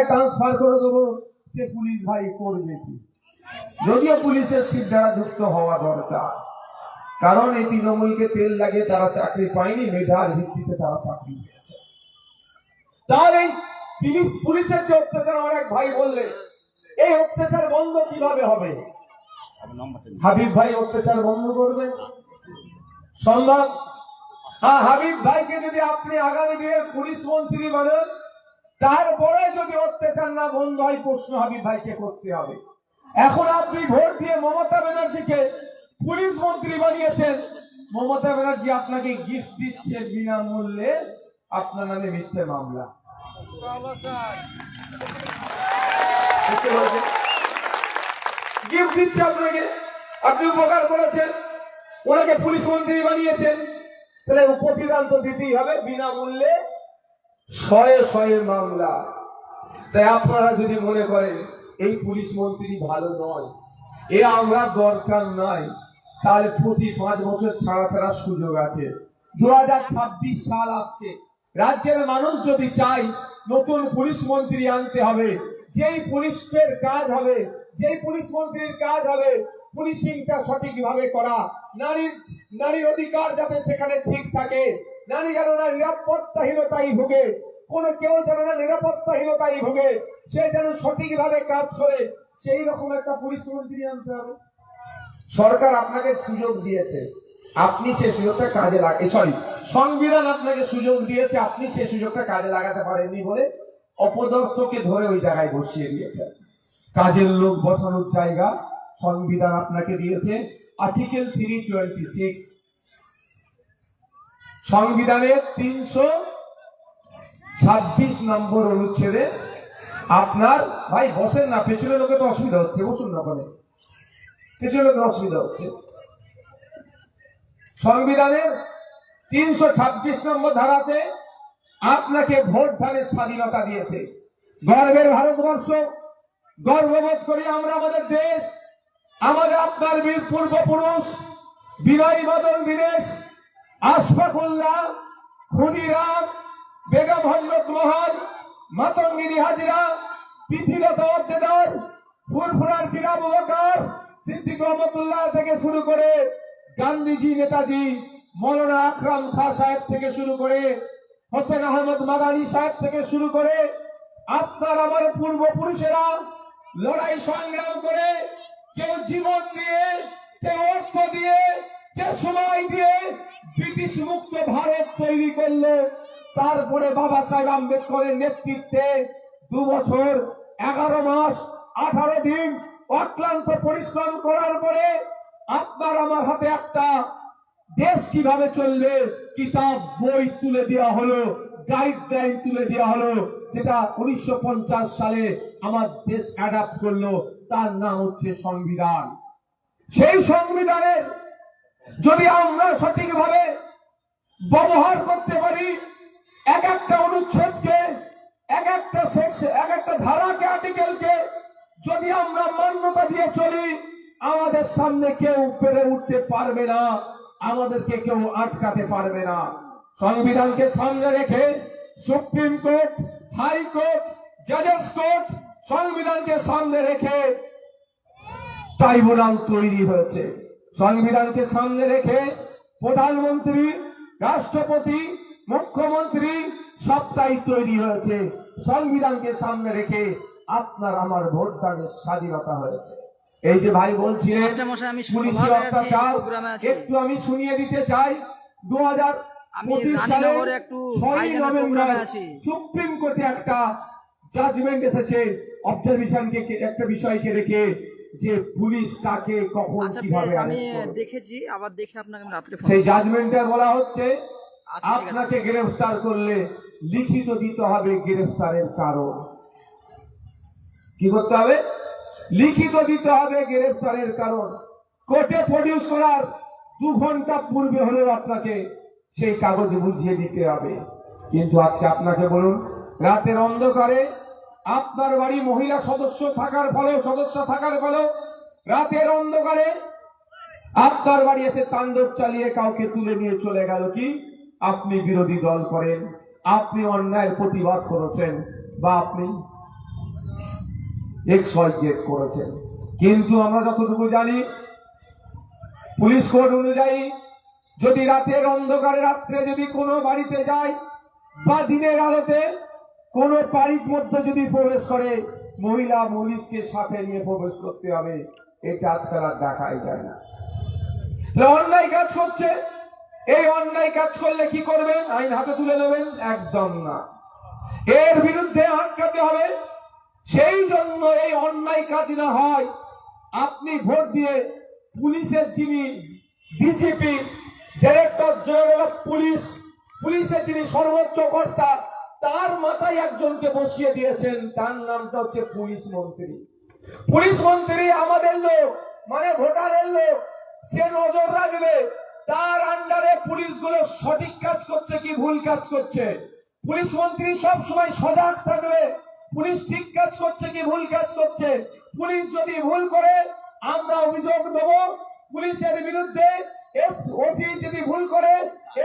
Transfer করে দেবো, সে police ভাই করবে কি? যদিও পুলিশের সিট দ্বারা যুক্ত হওয়া দরকার, কারণ এই তৃণমূলকে তেল লাগিয়ে তারা চাকরি পায়নি, মেধার ভিত্তিতে তারা চাকরি পেয়েছে। তাহলে পুলিশের যে অত্যাচার, আমার এক ভাই বললেন, এই অত্যাচার বন্ধ কিভাবে হবে? হাবিব ভাই অত্যাচার বন্ধ করবে সম্ভব? হ্যাঁ, হাবিব ভাইকে যদি আপনি আগামী দিনের পুলিশ মন্ত্রী বানান, তারপরে যদি অত্যাচার না বন্ধ হয়, প্রশ্ন হাবিব ভাইকে করতে হবে। এখন আপনি ভোট দিয়ে মমতা ব্যানার্জিকে পুলিশ মন্ত্রী বানিয়েছেন, মমতা ব্যানার্জি আপনাকে গিফট দিচ্ছে বিনামূল্যে, আপনার নামে মিথ্যে মামলা। গিফট দিচ্ছে আপনাকে, আপনি উপকার করেছেন, ওনাকে পুলিশ মন্ত্রী বানিয়েছেন, তাহলে প্রতিদান তো দিতেই হবে বিনামূল্যে, শয়ে শয়ে মামলা। তাই আপনারা যদি মনে করেন এই পুলিশ মন্ত্রী ভালো নয়, এ আমরা দরকার নাই, তাহলে প্রতি 5 বছর ছাড়া ছাড়া সুযোগ আছে। 2026 সাল আসছে, রাজ্যের মানুষ যদি চায় নতুন পুলিশ মন্ত্রী আনতে হবে, যেই পুলিশের কাজ হবে, যেই পুলিশ মন্ত্রীর কাজ হবে পুলিশিংটা সঠিকভাবে করা, নারীর অধিকার যাতে সেখানে ঠিক থাকে, নারী যেন না নিরাপত্তাহীনতাই ভোগে, কোনো কেউ যেন না নিরাপত্তাহীনতাই ভোগে, সে যেন সঠিকভাবে কাজ করে, সেই রকম একটা পুলিশ মন্ত্রী আনতে হবে। সরকার আপনাকে সুযোগ দিয়েছে, আপনি সেই সুযোগটা কাজে সংবিধান আপনাকে সুযোগ দিয়েছে, আপনি সেই সুযোগটা কাজে লাগাতে পারেননি বলে অপদার্থকে ধরে ওই জায়গায় বসিয়ে দিয়েছেন। কাজের লোক বসানোর জায়গা সংবিধান আপনাকে দিয়েছে। আর্টিকেল 326 সংবিধানের 326 নম্বর অনুচ্ছেদে আপনার, ভাই বসেন না, পেছনের লোকে তো অসুবিধা হচ্ছে, বসুন না, বলে পেছনের লোকের অসুবিধা হচ্ছে। সংবিধানের 326 নম্বর ধারাতে আপনাকে ভোট দানের স্বাধীনতা দিয়েছে। গর্বের ভারতবর্ষ, গর্ববোধ করি আমরা আমাদের দেশ, আমাদের আপনার বীর পূর্বপুরুষ বিনয় বাদল দীনেশ, আশফাকুল্লাহ, ক্ষুদিরাম, বেগম হযরত মহল, মাতঙ্গিনী হাজরা, পৃথিলতা ওয়াদ্দেদার, ফুরফুরার পীর আবু বকর সিদ্দিক রহমতুল্লাহ থেকে শুরু করে গান্ধীজি, নেতাজি, মৌলানা আকরাম খাঁ সাহেব থেকে শুরু করে হোসেন আহমদ মাদানী সাহেব থেকে শুরু করে আপনার আমার পূর্বপুরুষেরা লড়াই সংগ্রাম করে, কেউ জীবন দিয়ে, কেউ অর্থ দিয়ে, কেউ সময় দিয়ে ব্রিটিশ মুক্ত ভারত তৈরি করলো। তারপরে বাবা সাহেব আম্বেদকরের নেতৃত্বে 2 বছর 11 মাস 18 দিন অক্লান্ত পরিশ্রম করার পরে আপনার আমার হাতে একটা দেশ কিভাবে চলবে কিতাব বই তুলে দেওয়া হলো, গাইডলাইন তুলে দেওয়া হলো, যেটা 1950 সালে আমার দেশ অ্যাডাপ্ট করলো, তার নাম হচ্ছে সংবিধান। সেই সংবিধানের যদি আমরা সঠিকভাবে ব্যবহার করতে পারি, এক একটা অনুচ্ছেদকে, এক একটা সেকশন, এক একটা ধারাকে, আর্টিকেলকে যদি আমরা মান্যতা দিয়ে চলি, আমাদের সামনে কেউ পেরে উঠতে পারবে না, আমাদেরকে কেউ আটকাতে পারবে না। সংবিধানকে সামনে রেখে সুপ্রিম কোর্ট, হাইকোর্ট, জাজেস কোর্ট, সংবিধানকে সামনে রেখে ট্রাইব্যুনাল তৈরি হয়েছে। সংবিধানকে সামনে রেখে প্রধানমন্ত্রী, রাষ্ট্রপতি, মুখ্যমন্ত্রী সবটাই তৈরি হয়েছে। সংবিধানকে সামনে রেখে আপনার আমার ভোট দানের স্বাধীনতা হয়েছে। এই যে ভাই বলছিলেন পুলিশের অত্যাচার, একটু আমি শুনিয়ে দিতে চাই। 2025 সালে 6 নভেম্বর সুপ্রিম কোর্টে একটা জাজমেন্ট এসেছে, অবজারভেশনকে একটা বিষয়কে রেখে, যে পুলিশ কাকে কখন কিভাবে আমি দেখেছি, আবার দেখে আপনাকে রাত্রে সেই জাজমেন্টে বলা হচ্ছে আপনাকে গ্রেফতার করলে লিখিত দিতে হবে গ্রেফতারের কারণ। কি করতে হবে? লিখিত দিতে হবে গ্রেফতারের কারণ। কোর্টে প্রডিউস করার 2 ঘন্টা পূর্বে হলেও আপনাকে সেই কাগজ বুঝিয়ে দিতে হবে। কিন্তু আজকে আপনাকে বলুন, রাতের অন্ধকারে আপনার বাড়ি মহিলা সদস্য থাকার ফলেও রাতের অন্ধকারে আপনার বাড়ি এসে তাণ্ডব চালিয়ে কাউকে তুলে নিয়ে চলে গেল কি? আপনি বিরোধী দল করেন, আপনি অন্যায়ের প্রতিবাদ করেছেন, বা আপনি XYZ করেছেন। কিন্তু আমরা যতটুকু জানি, পুলিশ কোড অনুযায়ী যদি রাতের অন্ধকারে রাত্রে যদি কোনো বাড়িতে যায় বা দিনের আলোতে কোনো বাড়ির মধ্যে যদি প্রবেশ করে, মহিলা পুলিশকে সাথে নিয়ে প্রবেশ করতে হবে। এটা আজকাল আর দেখাই যায় না। অন্যায় কাজ করছে, এই অন্যায় কাজ করলে কি করবেন? আইন হাতে তুলে নেবেন? একদম না, এর বিরুদ্ধে আটকাতে হবে। সেই জন্য এই অন্যায় কাজ না হয়, আপনি ভোট দিয়ে পুলিশের যিনি DGP, director general of police, পুলিশের যিনি সর্বোচ্চ কর্তা, তার মাথায় একজনকে বসিয়ে দিয়েছেন। তার নামটা হচ্ছে পুলিশ মন্ত্রী। পুলিশ মন্ত্রী আমাদের লোক, মানে ভোটারের লোক। সে নজর রাখবে তার আন্ডারে পুলিশগুলো সঠিক কাজ করছে কি ভুল কাজ করছে। পুলিশ মন্ত্রী সব সময় সজাগ থাকবে, পুলিশ ঠিক কাজ করছে কি ভুল কাজ করছে। পুলিশ যদি ভুল করে আমরা অভিযোগ দেব পুলিশের বিরুদ্ধে। ওসি যদি ভুল করে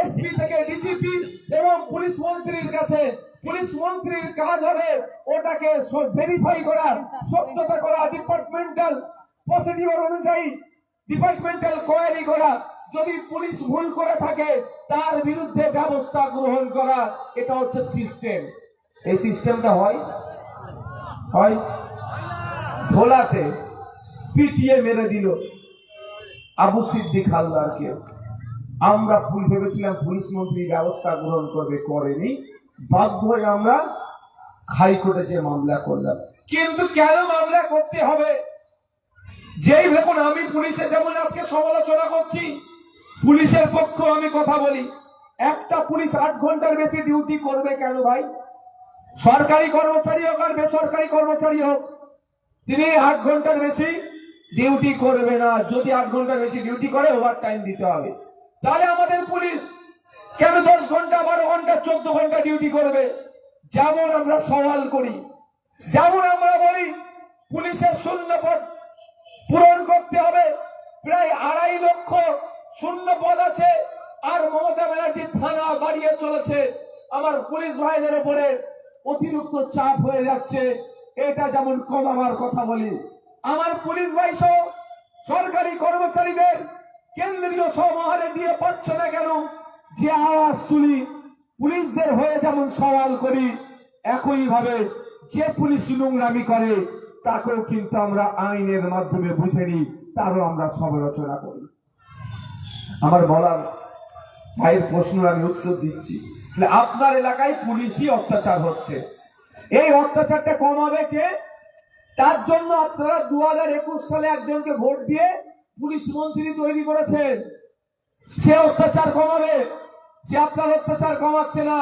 এসপি থেকে ডিজিপি এবং পুলিশ মন্ত্রীর কাছে। পুলিশ মন্ত্রীর কাজ হবে ওটাকে ভেরিফাই করা, সত্যতা করা, ডিপার্টমেন্টাল প্রসিডিওর অনুযায়ী ডিপার্টমেন্টাল কোয়ারি করা। যদি পুলিশ ভুল করে থাকে তার বিরুদ্ধে ব্যবস্থা গ্রহণ করা। এটা হচ্ছে সিস্টেম। এই সিস্টেমটা হয় ভোলাতে পিটিয়ে মেরে দিল আবু সিদ্দিক হালদারকে। আমরা ভুল ভেবেছিলাম পুলিশ মন্ত্রী ব্যবস্থা গ্রহণ করবে, করেনি। বাধ্য হয়ে আমরা হাইকোর্টে যে মামলা করলাম। কিন্তু কেন মামলা করতে হবে? যেই দেখুন, আমি পুলিশে যেমন আজকে সমালোচনা করছি, পুলিশের পক্ষ আমি কথা বলি। একটা পুলিশ 8 ঘন্টার বেশি ডিউটি করবে কেন ভাই? সরকারি কর্মচারী হোক আর বেসরকারি কর্মচারী হোক, তিনি 8 ঘন্টার বেশি ডিউটি করবে না। যদি 8 ঘন্টার বেশি ডিউটি করে ওভার টাইম দিতে হবে। তাহলে আমাদের পুলিশ কেন 10 ঘন্টা, 12 ঘন্টা, 14 ঘন্টা ডিউটি করবে? যেমন আমরা সওয়াল করি, যেমন আমরা বলি পুলিশের শূন্য পদ পূরণ করতে হবে। প্রায় 2.5 লক্ষ শূন্য পদ আছে, আর মমতা ব্যানার্জি থানা বাড়িয়ে চলেছে। আমার পুলিশ ভাইদের উপরে অতিরিক্ত চাপ হয়ে যাচ্ছে, এটা যেমন কমাবার কথা বলি। আমার পুলিশ ভাই সহ সরকারি কর্মচারীদের কেন্দ্রীয় সমাহারে দিয়ে পাচ্ছে না কেন? যে আওয়াজ তুলি পুলিশদের হয়ে যেমন সওয়াল করি, একই ভাবে যে পুলিশ নোংরামি করে তাকেও কিন্তু আমরা আইনের মাধ্যমে বুঝে নিই, তারও আমরা সমালোচনা করি। আমার বলার ভাইয়ের প্রশ্ন আমি উত্তর দিচ্ছি। আপনার এলাকায় পুলিশই অত্যাচার হচ্ছে, এই অত্যাচারটা কমাবে কে? তার জন্য আপনারা 2021 সালে একজনকে ভোট দিয়ে পুলিশ মন্ত্রী তৈরি করেছেন। সে অত্যাচার কমাবে, সে আপনার অত্যাচার কমাচ্ছে না।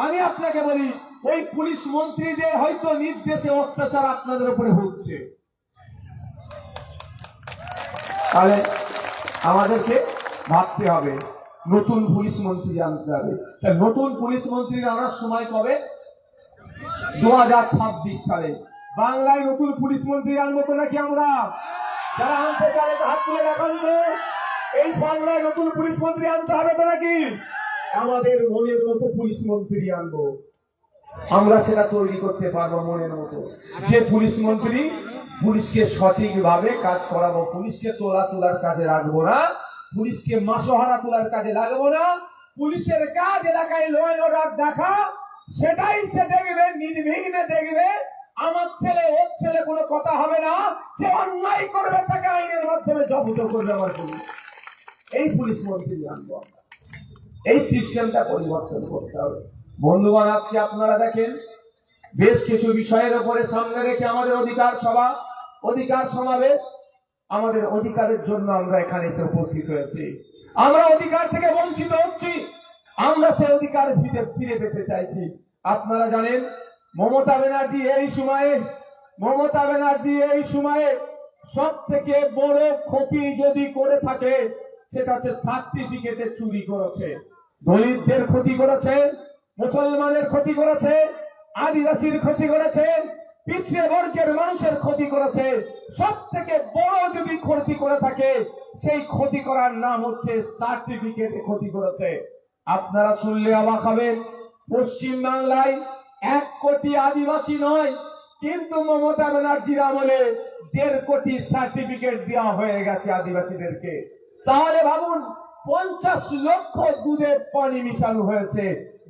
আমি আপনাকে বলি, ওই পুলিশ মন্ত্রীদের হয়তো নির্দেশে অত্যাচার আপনাদের উপরে হচ্ছে। তাহলে আমাদেরকে ভাবতে হবে, নতুন পুলিশ মন্ত্রী আনতে হবে। নতুন পুলিশ মন্ত্রী আনার সময় কবে? 2026 সালে। বাংলায় নতুন পুলিশ মন্ত্রী আনবো তো নাকি আমরা? যারা আনতে চায় হাত তুলে দেখান তো। এই বাংলায় নতুন পুলিশ মন্ত্রী আনতে হবে তো নাকি? আমাদের মনের মতো পুলিশ মন্ত্রী আনবো, আমরা সেটা তৈরি করতে পারবো মনের মতো। যে পুলিশ মন্ত্রী পুলিশকে সঠিকভাবে কাজ করাবো, পুলিশকে তোলার কাজে রাখবো না, পুলিশকে মাসোহারা তোলার কাজে লাগবো না। পুলিশের কাজ এলাকায় ল অ্যান্ড অর্ডার দেখা, সেটাই সে দেখবে, নির্বিঘ্নে দেখবে। আমার ছেলে ওর ছেলে কোনো কথা হবে না। যে অন্যায় করবে তাকে আইনের মাধ্যমে জব্দ করবে আমার পুলিশ। এই পুলিশ মন্ত্রী আনবো আমরা। এই সিস্টেমটা পরিবর্তন করতে হবে। বন্ধুগণ, আজকে আপনারা দেখেন বেশ কিছু বিষয়ের উপরে সামনে রেখে আমাদের অধিকার সভা, অধিকার সমাবেশ, আমাদের অধিকারের জন্য আমরা এখানে এসে উপস্থিত হয়েছি। আমরা অধিকার থেকে বঞ্চিত হচ্ছি, আমরা সে অধিকার ফিরে পেতে চাইছি। আপনারা জানেন মমতা ব্যানার্জি এই সময়ে সব থেকে বড় ক্ষতি যদি করে থাকে সেটা হচ্ছে সার্টিফিকেটে চুরি করেছে, দলিতদের ক্ষতি করেছে, মুসলমানের ক্ষতি করেছে, আদিবাসীর ক্ষতি করেছে, পিছিয়ে বর্গের মানুষের ক্ষতি করেছে। সব থেকে বড় যদি ক্ষতি করে থাকে সেই ক্ষতি করার নাম হচ্ছে সার্টিফিকেটে ক্ষতি করেছে। আপনারা শুনলে অবাক হবেন, পশ্চিম বাংলায় 1 কোটি আদিবাসী নয়, কিন্তু মমতা ব্যানার্জির আমলে 1.5 কোটি সার্টিফিকেট দেওয়া হয়ে গেছে আদিবাসীদেরকে। তাহলে ভাবুন, 50 লক্ষ দুধে পানি মিশানো হয়েছে।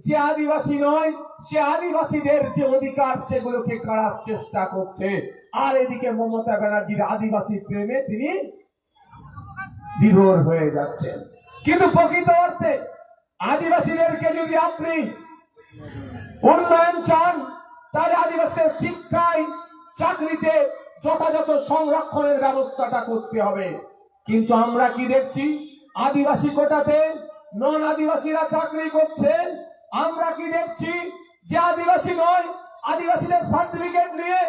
যে আদিবাসী নয়, সে আদিবাসীদের যে অধিকার সেগুলোকে কাড়ার চেষ্টা করছে। আর এদিকে মমতা ব্যানার্জির আদিবাসী প্রেমে তিনি বিভোর হয়ে যাচ্ছেন। কিন্তু প্রকৃত অর্থে আদিবাসীদেরকে যদি আপনি উন্নয়ন চান, তাহলে আদিবাসীদের শিক্ষায়, চাকরিতে যথাযথ সংরক্ষণের ব্যবস্থাটা করতে হবে। কিন্তু আমরা কি দেখছি, আদিবাসী কোটাতে নন আদিবাসীরা চাকরি করছে। আমরা কি দেখছি, যে আদিবাসী নয়, আদিবাসীদের সার্টিফিকেট নিয়ে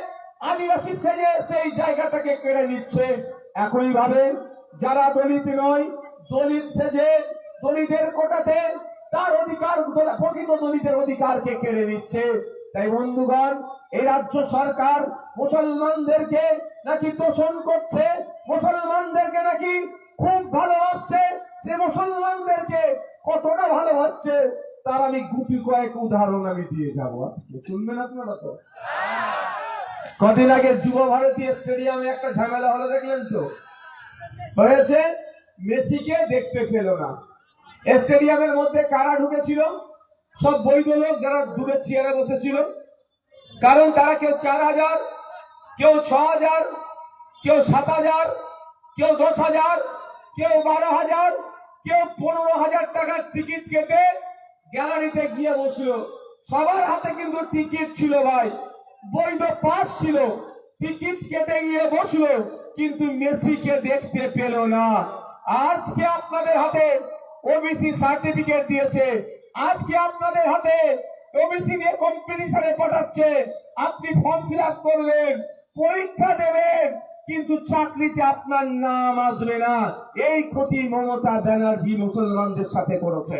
আদিবাসী সেজে সেই জায়গাটাকে কেড়ে নিচ্ছে। একইভাবে যারা দলিত নয়, দলিত সেজে দলিতের কোটাতে তার অধিকার, প্রকৃত দলিতের অধিকারকে কেড়ে নিচ্ছে। তাই বন্ধুগণ, এই রাজ্য সরকার মুসলমানদেরকে নাকি তোষণ করছে, মুসলমানদেরকে নাকি খুব ভালোবাসছে। সে মুসলমানদেরকে কতটা ভালোবাসছে তার আমি গুটি কয়েক উদাহরণ আমি দিয়ে যাবো আজকে, শুনবেন আপনারা তো? কদিন আগে যুব ভারতী স্টেডিয়ামে একটা ঝামেলা হলো, দেখলেন তো? হয়েছে মেসিকে দেখতে পেল না। স্টেডিয়ামের মধ্যে কারা ঢুকেছিল? সব বৈধ লোক, যারা দূরের চেয়ারে বসেছিল। কারণ তারা কেউ 4,000, কেউ 6,000, কেউ 7,000, কেউ 10,000, কেউ 12,000, কেউ 15,000 টাকার টিকিট কেটে গ্যালারিতে গিয়ে বসলো। সবার হাতে কিন্তু টিকিট ছিল ভাই, বৈধ পাস ছিল। টিকিট কেটে গিয়ে বসলো, কিন্তু মেসিকে দেখতে পেল না। আজকে আপনাদের হাতে ওবিসি সার্টিফিকেট দিয়েছে, আজকে আপনাদের হাতে ওবিসি নিয়ে কম্পিটিশনে পাঠাচ্ছে। আপনি ফর্ম ফিল আপ করবেন, পরীক্ষা দেবেন, কিন্তু চাকরিতে আপনার নাম আসবে না। এই ক্ষতি মমতা ব্যানার্জি মুসলমানদের সাথে করেছে।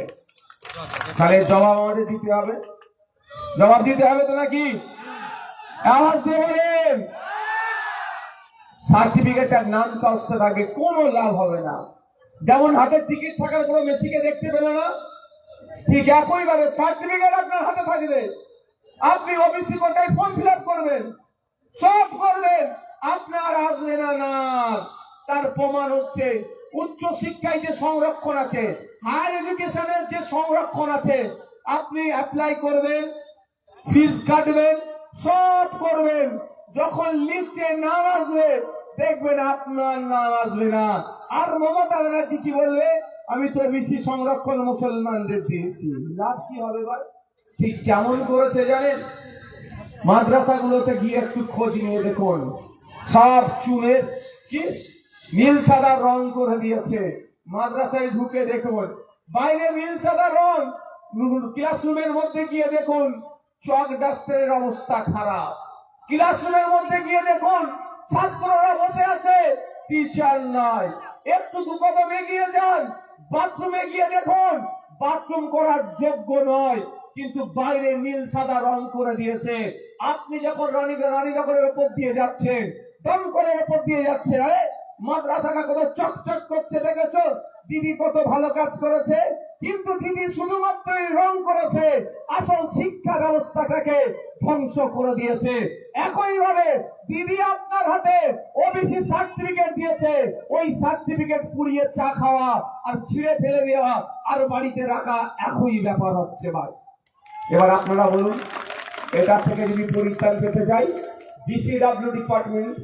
তাহলে জবাব আমাদের দিতে হবে, জবাব দিতে হবে তো নাকি? আওয়াজ দিয়ে বলেন। সার্টিফিকেটের নাম কাস্তে থাকে, কোনো লাভ হবে না। যেমন হাতে টিকিট থাকার পরে মেসিকে দেখতে পেল না, ঠিক একই ভাবে সার্টিফিকেট আপনার হাতে থাকবে, আপনি ওবিসি কোটায় ফর্ম ফিল আপ করবেন, সব করবেন, আপনার আসবে না নাম। তার প্রমাণ হচ্ছে উচ্চ শিক্ষায় যে সংরক্ষণ আছে, হায়ার এডুকেশনের যে সংরক্ষণ আছে, আপনি অ্যাপ্লাই করবেন, ফিস কাটবেন, সব করবেন। যখন লিস্টে নাম আসবে, দেখবেন আপনার নাম আসবে না। আর মমতা ব্যানার্জি কি বলবে? আমি তো বেশি সংরক্ষণ মুসলমানদের দিয়েছি। লাভ কি হবে ভাই? ঠিক কেমন করেছে জানেন? মাদ্রাসাগুলোতে গিয়ে একটু খোঁজ নিয়ে দেখুন, সব চুনে নীল সাদা রং করে দিয়েছে। মাদ্রাসায় ঢুকে দেখুন, বাইরে নীল সাদা রং, ক্লাসরুমের মধ্যে গিয়ে দেখুন চক ডাস্টারের অবস্থা খারাপ। ক্লাসরুমের মধ্যে গিয়ে দেখুন ছাত্ররা বসে আছে, টিচার নাই। একটু দু কদম এগিয়ে যান, বাথরুমে গিয়ে দেখুন বাথরুম করার যোগ্য নয়, কিন্তু বাইরে নীল সাদা রং করে দিয়েছে। আপনি যখন রানীনগরের উপর দিয়ে যাচ্ছেন, দমকলের উপর দিয়ে যাচ্ছেন, আরে মাদ্রাসাটা কত চকচক করছে দেখেছো? দিদি কত ভালো কাজ করেছে। কিন্তু দিদি শুধুমাত্র রং করেছে, আসল শিক্ষা ব্যবস্থাটাকে ধ্বংস করে দিয়েছে। একইভাবে দিদি আপনার হাতে ওবিসি সার্টিফিকেট দিয়েছে, ওই সার্টিফিকেট পুড়িয়ে চা খাওয়া আর ছিঁড়ে ফেলে দেওয়া আর বাড়িতে রাখা একই ব্যাপার হচ্ছে ভাই। এবার আপনারা বলুন, এটা থেকে যদি পরিত্রাণ পেতে চাই, ডিসিডব্লিউ ডিপার্টমেন্ট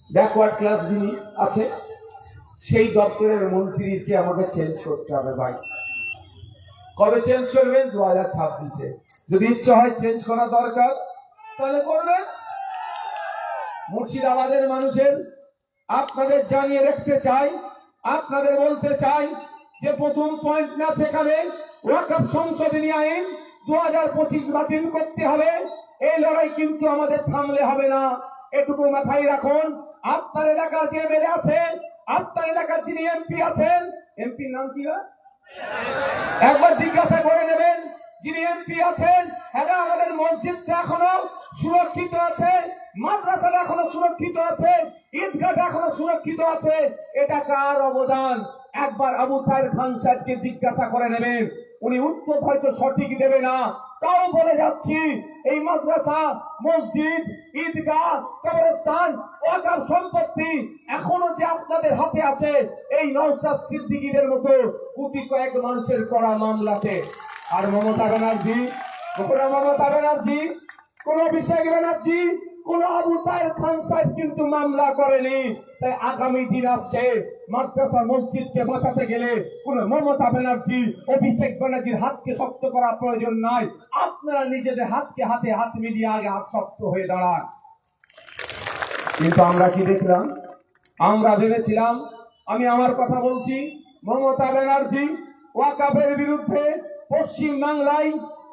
ব্যাকওয়ার্ড ক্লাস যিনি আছে, সেই দপ্তরের মন্ত্রীকে আমাকে চেঞ্জ করতে হবে ভাই। কবে চেঞ্জ করবেন? 2026-এ। যদি ইচ্ছা হয় চেঞ্জ করা দরকার, তাহলে করবেন। মুর্শিদাবাদের মানুষের আপনাদের জানিয়ে রাখতে চাই, আপনাদের বলতে চাই যে প্রথম পয়েন্ট না, সেখানে ওয়াকফ সংশোধনী আইন 2025 বাতিল করতে হবে। এই লড়াই কিন্তু আমাদের থামলে হবে না, এটুকু মাথায় রাখুন। আপনার এলাকার যে এমএলএ আছেন, আপনার এলাকার যিনি এমপি আছেন, এমপির নাম কি? একবার জিজ্ঞাসা করে নেবেন যিনি এমপি আছেন, হ্যাঁ আমাদের মসজিদটা এখনো সুরক্ষিত আছে, মাদ্রাসাটা এখনো সুরক্ষিত আছে, ঈদগাহটা এখনো সুরক্ষিত আছে, এটা কার অবদান? একবার আবু তাহের খান সাহেবকে জিজ্ঞাসা করে নেবেন। উনি উত্তর হয়তো সঠিক দেবে না, তাও বলে যাচ্ছি এই মাদ্রাসা, মসজিদ, ঈদগাহ, কবরস্থান, ওয়াকফ সম্পত্তি এখনো যে আপনাদের হাতে আছে এই নওশাদ সিদ্দিকীদের মতো কোটি কয়েক মানুষের করা মামলাতে। আর মমতা ব্যানার্জি, কোন অভিষেক ব্যানার্জি, কোন আবু তাহের খান সাহেব কিন্তু মামলা করেনি। তাই আগামী দিন আসছে, মাদ্রাসা মসজিদকে বাঁচাতে গেলে কোন মমতা ব্যানার্জি, অভিষেক ব্যানার্জির হাতকে শক্ত করা প্রয়োজন নাই। আপনারা নিজেদের হাতে হাত মিলিয়ে আগে হাত শক্ত হয়ে দাঁড়ান। কিন্তু আমরা কি দেখলাম? আমরা ভেবেছিলাম, আমি আমার কথা বলছি, মমতা ব্যানার্জি ওয়াকফের বিরুদ্ধে পশ্চিম বাংলায়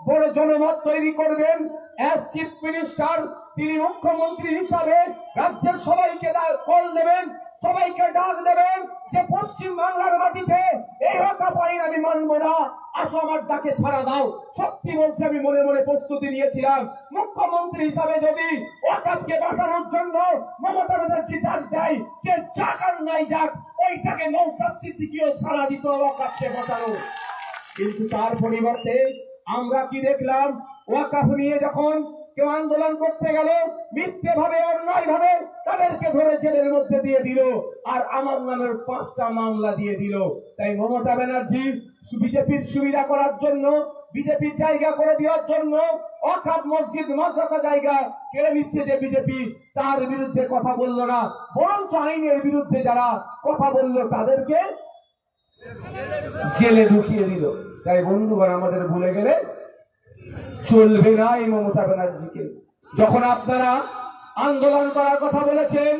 বড় জনমত তৈরি করবেন। অ্যাজ চিফ মিনিস্টার তিনি মুখ্যমন্ত্রী হিসাবে রাজ্যের সবাইকে কল দেবেন, সবাইকে ডাক দেবেন যে পশ্চিম বাংলার মাটিতে এই ওয়াকফ আইন আমি মানব না, আসো আমার ডাকে সাড়া দাও। সত্যি বলছি, আমি মনে মনে প্রস্তুতি নিয়েছিলাম, মুখ্যমন্ত্রী হিসাবে যদি ওয়াকফকে বাঁচানোর জন্য মমতা ব্যানার্জি ডাক দেয়, যে যাক আর নাই যাক, ওইটাকে নওশাদ সিদ্দিকীও সাড়া দিত ওয়াকফকে বাঁচানো। কিন্তু তার পরিবর্তে আমরা কি দেখলাম? ওয়াকফ নিয়ে যখন কেউ আন্দোলন করতে গেল, মিথ্যে ভাবে, অন্যায় ভাবে তাদেরকে ধরে জেলের মধ্যে দিয়ে দিল, আর আমার নামের 5টা মামলা দিয়ে দিল। তাই মমতা ব্যানার্জি বিজেপির সুবিধা করার জন্য, বিজেপির জায়গা করে দেওয়ার জন্য ওয়াকফ, মসজিদ, মাদ্রাসা জায়গা কেড়ে নিচ্ছে যে বিজেপি, তার বিরুদ্ধে কথা বলল না, বরঞ্চ আইনের বিরুদ্ধে যারা কথা বলল তাদেরকে জেলে ঢুকিয়ে দিল। তাই বন্ধুগণ, আমাদের ভুলে গেলে চলবে না এই মমতা ব্যানার্জিকে। যখন আপনারা আন্দোলন করার কথা বলেছেন,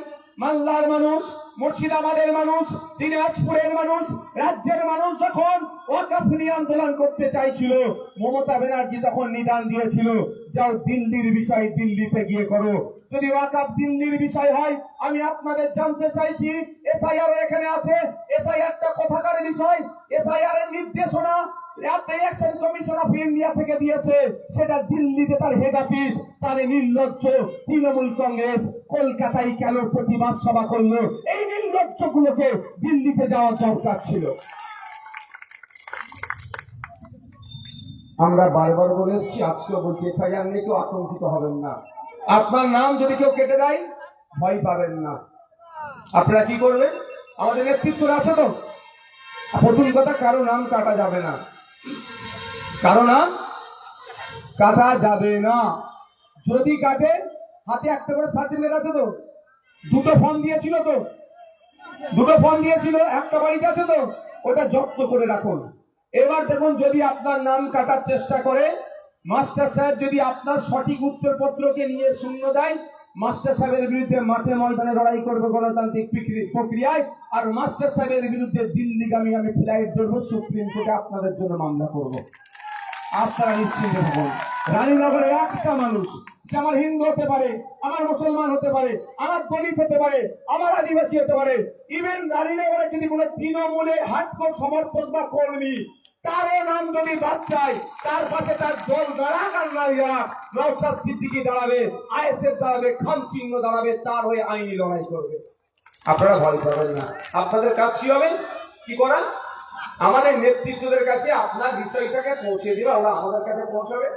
মালদার মানুষ, মুর্শিদাবাদের মানুষ, দিনাজপুরের মানুষ, রাজ্যের মানুষ যখন ওয়াকফ নিয়ে আন্দোলন করতে চাইছিল, মমতা ব্যানার্জি তখন নিদান দিয়েছিল, যাও দিল্লির বিষয় দিল্লিতে গিয়ে করো। যদি ওয়াকফ দিল্লির বিষয় হয়, আমি আপনাদের জানতে চাইছি, এসআইআর এখানে আছে, এসআইআরটা কোথাকার বিষয়? এসআইআর এর নির্দেশনা ইলেকশন কমিশন অফ ইন্ডিয়া থেকে দিয়েছে, সেটা দিল্লিতে তার হেড অফিস। তার নির্লজ্জ তৃণমূল কংগ্রেস কলকাতায় কেন প্রতিবাদ সভা করলো? এই নির্লজ্জ গুলোকে দিল্লিতে যাওয়ার দরকার ছিল। আমরা বারবার বলে এসেছি, আজকেও বলছি, এসআইআর নিয়ে কেউ আতঙ্কিত হবেন না। আপনার নাম যদি কেউ কেটে দেয়, ভয় পাবেন না। আপনারা কি করবেন? আমাদের নেতৃত্ব আছে তো। প্রথম কথা, কারো নাম কাটা যাবে না, কারো নাম কাটা যাবে না। যদি কাটে, হাতে একটা করে সার্টিফিকেট আছে তো, 2টো ফর্ম দিয়েছিল তো, 2টো ফর্ম দিয়েছিল, একটা বাড়িতে আছে তো, ওটা জব্দ করে রাখুন। এবার দেখুন, যদি আপনার নাম কাটার চেষ্টা করে, মাস্টার সাহেব যদি আপনার সঠিক উত্তরপত্রকে নিয়ে শূন্য দেয়, মাস্টার সাহেবের বিরুদ্ধে মাঠে ময়দানে লড়াই করবে গণতান্ত্রিক প্রক্রিয়ায়, আর মাস্টার সাহেবের বিরুদ্ধে দিল্লিগামী আমি ফ্লাইট ধরবো, সুপ্রিম কোর্টে আপনাদের জন্য মামলা করব। আপনারা নিশ্চিন্তে থাকুন। রানীনগরে একটা মানুষ, সে আমার হিন্দু হতে পারে, আমার মুসলমান হতে পারে, আমার দলিত হতে পারে, আমার আদিবাসী হতে পারে, ইভেন রানীনগরে যদি কোনো তৃণমূলের হার্ডকোর সমর্থক বা কর্মী, তারও নাম যদি বাদ চায়, তার পাশে তার দল দাঁড়াক আর না দাঁড়াক, নওশাদ সিদ্দিকী দাঁড়াবে, আইএসএফ দাঁড়াবে, খাম চিহ্ন দাঁড়াবে, তার হয়ে আইনি লড়াই করবে। আপনারা ভয় পাবেন না। আপনাদের কাজ কি হবে? কি করা? আমাদের নেতৃত্বদের কাছে আপনার বিষয়টাকে পৌঁছে দিবে, ওরা আমাদের কাছে পৌঁছাবে।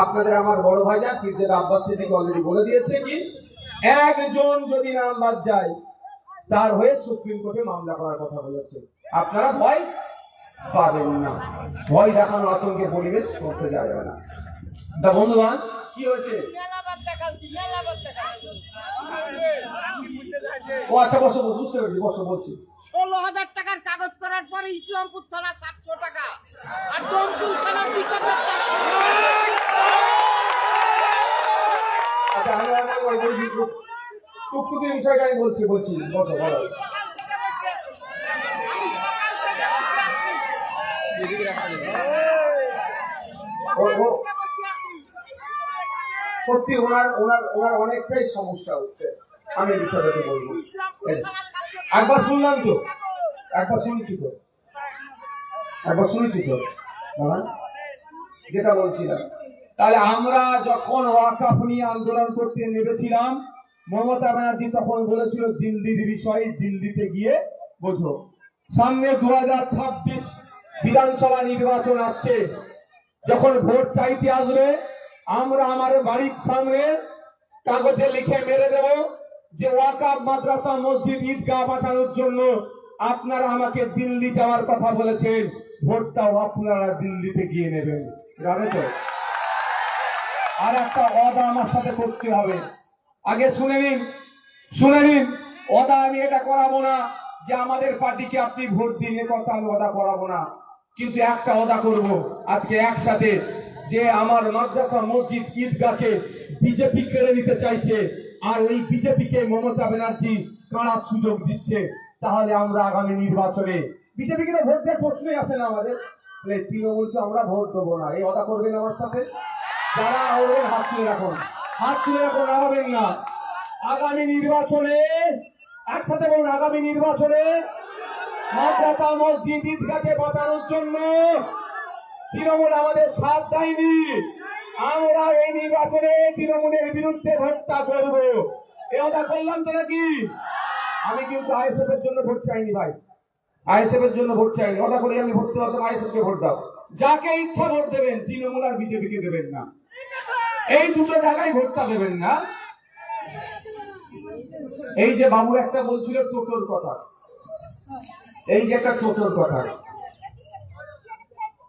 আপনাদের আমার বড় ভাইজান পীরজাদা আব্বাস সিদ্দিকী অলরেডি বলে দিয়েছে, কি একজন যদি নাম বাদ যায়, তার হয়ে সুপ্রিম কোর্টে মামলা করার কথা বলেছে। আপনারা ভয় পাবেন না, ভয় দেখানো, আতঙ্কের পরিবেশ করতে যাবে না। তা বন্ধুগণ, কি হয়েছে? ও আচ্ছা, বসো, বুঝতে পেরেছি, বসো, বলছি। 16,000 টাকার কাগজ করার পরে ইসলামপুর থানা 700 টাকা, আর দমকুল থানা 20,000 টাকা। আচ্ছা, টুকটুকি বিষয়টা আমি বলছি, বসো, বলো। সত্যি ওনার অনেকটাই সমস্যা হচ্ছে। আমি বিষয়টাকে বলবো, একবার শুনলাম তো, একবার শুনেছি তো যেটা বলছিলাম। তাহলে আমরা যখন ওয়াকফ নিয়ে আন্দোলন করতে নেমেছিলাম, মমতা ব্যানার্জি তখন বলেছিল দিল্লির বিষয়ে দিল্লিতে গিয়ে বোঝো। সামনে 2026 বিধানসভা নির্বাচন আসছে, যখন ভোট চাইতে আসবে আমরা আমার বাড়ির সামনে কাগজে লিখে মেরে দেব যে ওয়াকাফ মাদ্রাসা মসজিদ ঈদগাহ বাঁচানোর জন্য আপনারা আমাকে দিল্লি যাওয়ার কথা বলেছেন, ভোটটাও আপনারা দিল্লিতে গিয়ে নেবেন। জানে তো? আর একটা ওয়াদা আমার সাথে করতে হবে, আগে শুনে নিন। ওয়াদা আমি এটা করাবো না যে আমাদের পার্টিকে আপনি ভোট দিন, এ কথা আমি ওয়াদা করাবো না, কিন্তু একটা ওয়াদা করব আজকে একসাথে, যে আমার মাদ্রাসা মসজিদ ঈদগাহকে বিজেপি কেড়ে নিতে চাইছে, আর এই বিজেপিকে মমতা ব্যানার্জি কারা সুযোগ দিচ্ছে, তাহলে আমরা আগামী নির্বাচনে বিজেপিকে তো ভোট দেওয়ার প্রশ্নই আসে না আমাদের, তৃণমূলকে আমরা ভোট দেবো না। এই ওয়াদা করবেন আমার সাথে? যারা আওড়েন হাত তুলে রাখুন, আগাবেন না। আগামী নির্বাচনে একসাথে বলুন, আগামী নির্বাচনে মাদ্রাসা মসজিদ ঈদগাহকে বাঁচানোর জন্য তৃণমূল আমাদের সাথ দেয়নি, আমরা এই নির্বাচনে তৃণমূলের বিরুদ্ধে ভোটটা করব। এ কথা করলাম তো নাকি? আমি কিন্তু আইএসএফ এর জন্য ভোট চাইনি ভাই, আইএসএফ এর জন্য ভোট চাইনি। ওটা করে আমি ভোট দেওয়া, আইএসএফ কে ভোট দাও, যাকে ইচ্ছা ভোট দেবেন, তৃণমূল আর বিজেপিকে দেবেন না, এই দুটো জায়গায় ভোটটা দেবেন না। এই যে বাবু একটা বলছিল টোটোর কথা, এই যে একটা টোটোর কথা,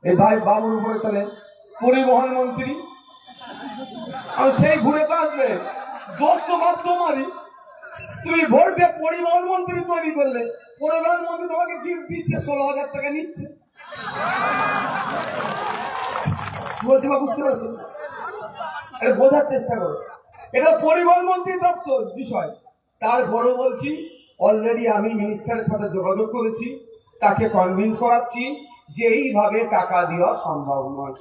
এই ভাই বাবুর উপরে তাহলে পরিবহন মন্ত্রী, আর সেই ঘুরে তো আসবে, দোষ তো ভাব তোমারই, তুমি ভোট দিয়ে পরিবহন মন্ত্রী তৈরি করলে, পরিবহন মন্ত্রী তোমাকে গিফট দিচ্ছে, 16,000 টাকা নিচ্ছে। বলছি বা বুঝতে পারছো? বোঝার চেষ্টা করো, এটা পরিবহন মন্ত্রী দপ্তর বিষয়। তারপরেও বলছি, অলরেডি আমি মিনিস্টারের সাথে যোগাযোগ করেছি, তাকে কনভিন্স করাচ্ছি যে এইভাবে টাকা দেওয়া সম্ভব নয়।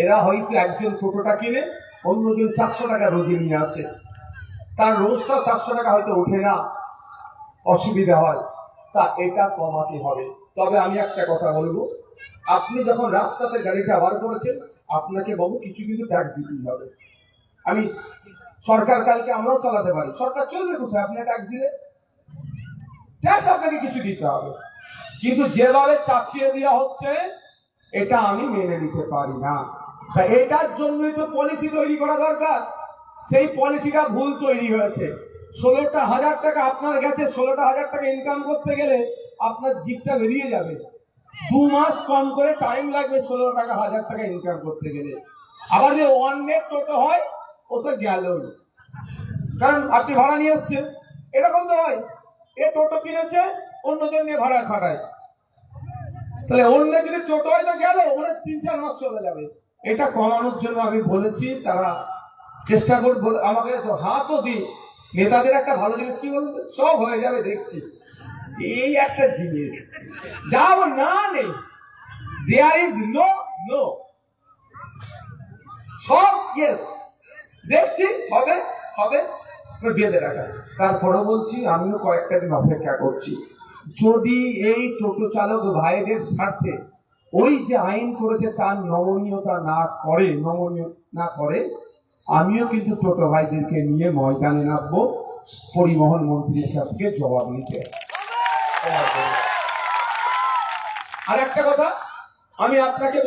এরা হয়তো একজন টোটোটা কিনে অন্যজন 400 টাকা রোজে নিয়ে আসে, তার রোজটা 400 টাকা হয়তো ওঠে না, অসুবিধা হয়, তা এটা কমাতে হবে। তবে আমি একটা কথা বলবো, আপনি যখন রাস্তাতে গাড়িটা বার করেছেন, আপনাকে বাবু কিছু কিন্তু ট্যাক্স দিতেই হবে। আমি সরকার কালকে আমরাও চালাতে পারি, সরকার চলবে কোথায়? আপনি ট্যাক্স দিলে ট্যাক্স আপনাকে কিছু দিতে হবে, কিন্তু যেভাবে চাপিয়ে দেওয়া হচ্ছে এটা আমি মেনে নিতে পারি না। এটার জন্যই তো পলিসি তৈরি করা দরকার, সেই পলিসিটা ভুল তৈরি হয়েছে। 16,000 টাকা আপনার কাছে, 16,000 টাকা ইনকাম করতে গেলে আপনার জিপটা বেরিয়ে যাবে, 2 মাস কম করে টাইম লাগবে 16,000 টাকা ইনকাম করতে গেলে। আবার যে ওয়ান নেট টোটো হয়, ও তো গেল, কারণ আপনি ভাড়া নিয়ে এসছেন, এরকম তো হয়, এ টোটো কিনেছে অন্যজন নিয়ে ভাড়া খাটায়, তাহলে অন্য যদি টোটো হয় তো গেল, মানে 3-4 মাস চলে যাবে। এটা কমানোর জন্য আমি বলেছি, তারা চেষ্টা করবো, আমাকে হাতও দিই, নেতাদের একটা ভালো জিনিস কি বলবে, সব হয়ে যাবে দেখছি, এই একটা জিনিস যাব না নেই, দেয়ার ইজ নো নো, সব ইয়েস, দেখছি হবে হবে, বেঁধে রাখা। তারপরে বলছি, আমিও কয়েকটা দিন অপেক্ষা করছি, যদি এই টোটো চালক ভাইদের স্বার্থে ওই যে আইন করেছে তার নমনীয়তা না করে, আমিও কিন্তু টোটো ভাইদেরকে নিয়ে ময়দানে নামবো, পরিবহন মন্ত্রীর কাছে জবাব নিতে। আর একটা কথা আমি আপনাকে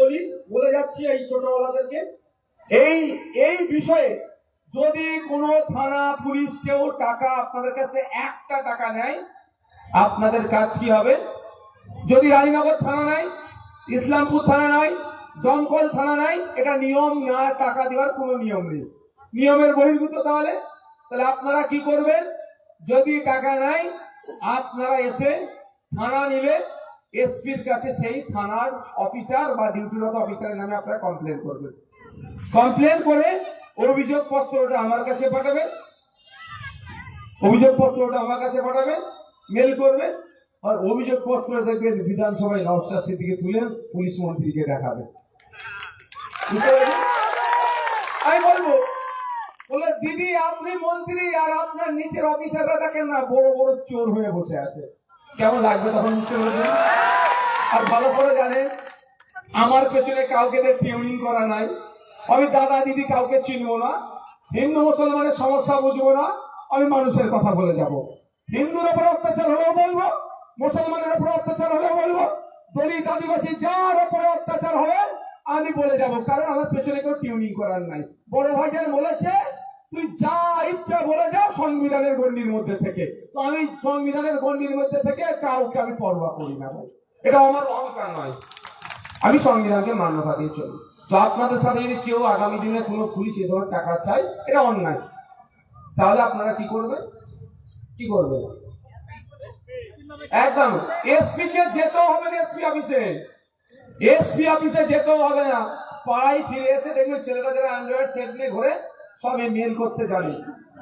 বলে যাচ্ছি, এই টোটোওয়ালাদেরকে, এই বিষয়ে যদি কোনো থানা পুলিশ কেউ টাকা আপনাদের কাছে 1টা টাকা নেয়, আপনাদের কাজ কি হবে? যদি রানীনগর থানা নাই, ইসলামপুর থানা নাই, জমকল থানা নাই, এটা নিয়ম না, টাকা দেওয়ার কোনো নিয়ম নেই, নিয়মের বহির্ভূত। তাহলে আপনারা কি করবেন? যদি টাকা নাই, আপনারা এসে থানা নিলে এসপির কাছে সেই থানার অফিসার বা ডিউটিরত অফিসারের নামে আপনারা কমপ্লেন করবেন। কমপ্লেন করে অভিযোগ পত্রটা আমার কাছে পাঠাবেন, মেল করবেন, আর অভিযোগ পত্র দেখবেন বিধানসভায় নওশাদ সিদ্দিকী তুলে পুলিশ মন্ত্রীকে দেখাবে। আমি বলবো, বলে দিদি আপনি মন্ত্রী আর আপনার নিচের অফিসাররা দেখেন না বড় বড় চোর হয়ে বসে আছে, কেমন লাগবে তখন? আর ভালো করে জানেন, আমার পেছনে কাউকে টিউনিং করা নাই, আমি দাদা দিদি কাউকে চিনবো না, হিন্দু মুসলমানের সমস্যা বুঝবো না, আমি মানুষের কথা বলে যাব। হিন্দুর উপর অত্যাচার হলেও বলবো, মুসলমানের উপর অত্যাচার হলেও বলবো, দলিত আদিবাসী যার উপরে অত্যাচার হবে আমি বলে যাব, কারণ আমার পেছনে কেউ টিউনিং করার নাই। বড় ভাইজান বলেছে তুই যা ইচ্ছা বলে যা সংবিধানের গণ্ডির মধ্যে থেকে, তো আমি সংবিধানের গণ্ডির মধ্যে থেকে কাউকে আমি পরোয়া করি না ভাই, এটা আমার অহংকার নয়, আমি সংবিধানকে মান্যতা দিয়ে চলি। তো আপনাদের সাথে যদি কেউ আগামী দিনে কোনো পুলিশ এ ধরনের টাকা চায়, এটা অন্যায়, তাহলে আপনারা কি করবেন? কি করবেন? একদম এসপি কে যেতেও হবে না, এসপি অফিসে যেতেও হবে না, পাড়ায় ফিরে এসে দেখবেন ছেলেটা যারা অ্যান্ড্রয়েড সেট নিয়ে ঘুরে সব মেল করতে জানে,